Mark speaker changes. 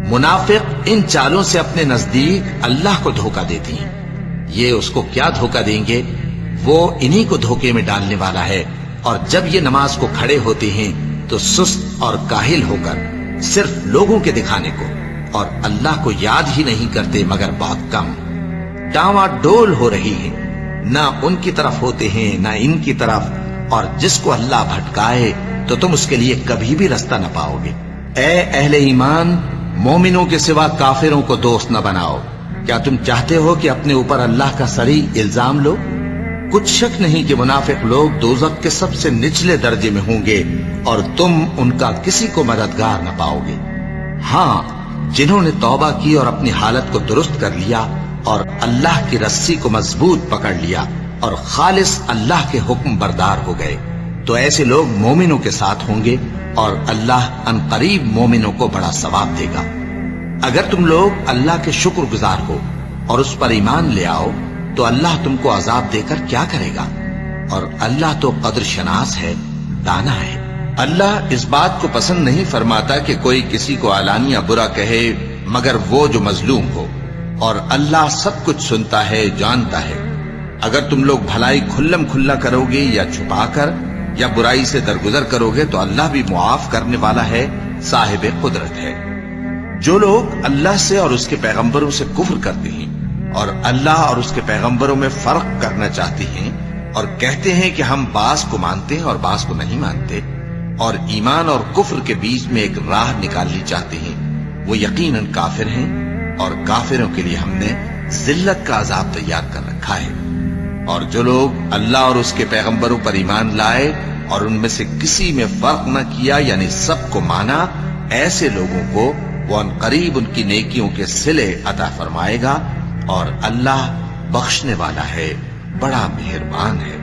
Speaker 1: منافق ان چالوں سے اپنے نزدیک اللہ کو دھوکہ دیتی ہیں. یہ اس کو کیا دھوکہ دیں گے؟ وہ انہی کو دھوکے میں ڈالنے والا ہے. اور جب یہ نماز کو کھڑے ہوتے ہیں تو سست اور کاہل ہو کر صرف لوگوں کے دکھانے کو اور اللہ کو یاد ہی نہیں کرتے مگر بہت کم. ڈاواں ڈول ہو رہی ہیں، نہ ان کی طرف ہوتے ہیں نہ ان کی طرف. اور جس کو اللہ بھٹکائے تو تم اس کے لیے کبھی بھی رستہ نہ پاؤ گے. اے اہل ایمان، مومنوں کے سوا کافروں کو دوست نہ بناؤ. کیا تم چاہتے ہو کہ اپنے اوپر اللہ کا صریح الزام لو؟ کچھ شک نہیں کہ منافق لوگ دوزخ کے سب سے نچلے درجے میں ہوں گے اور تم ان کا کسی کو مددگار نہ پاؤ گے. ہاں، جنہوں نے توبہ کی اور اپنی حالت کو درست کر لیا اور اللہ کی رسی کو مضبوط پکڑ لیا اور خالص اللہ کے حکم بردار ہو گئے تو ایسے لوگ مومنوں کے ساتھ ہوں گے اور اللہ ان قریب مومنوں کو بڑا ثواب دے گا. اگر تم لوگ اللہ کے شکر گزار ہو اور اس پر ایمان لے آؤ تو اللہ تم کو عذاب دے کر کیا کرے گا؟ اور اللہ تو قدر شناس ہے، دانا ہے. اللہ اس بات کو پسند نہیں فرماتا کہ کوئی کسی کو علانیہ برا کہے مگر وہ جو مظلوم ہو، اور اللہ سب کچھ سنتا ہے، جانتا ہے. اگر تم لوگ بھلائی کھلم کھلا کرو گے یا چھپا کر یا برائی سے درگزر کرو گے تو اللہ بھی معاف کرنے والا ہے، صاحب قدرت ہے. جو لوگ اللہ سے اور اس کے پیغمبروں سے کفر کرتے ہیں اور اللہ اور اس کے پیغمبروں میں فرق کرنا چاہتے ہیں اور کہتے ہیں کہ ہم بعض کو مانتے ہیں اور بعض کو نہیں مانتے اور ایمان اور کفر کے بیچ میں ایک راہ نکالنی چاہتے ہیں، وہ یقیناً کافر ہیں اور کافروں کے لیے ہم نے ذلت کا عذاب تیار کر رکھا ہے. اور جو لوگ اللہ اور اس کے پیغمبروں پر ایمان لائے اور ان میں سے کسی میں فرق نہ کیا یعنی سب کو مانا، ایسے لوگوں کو وہ ان قریب ان کی نیکیوں کے صلے عطا فرمائے گا اور اللہ بخشنے والا ہے، بڑا مہربان ہے.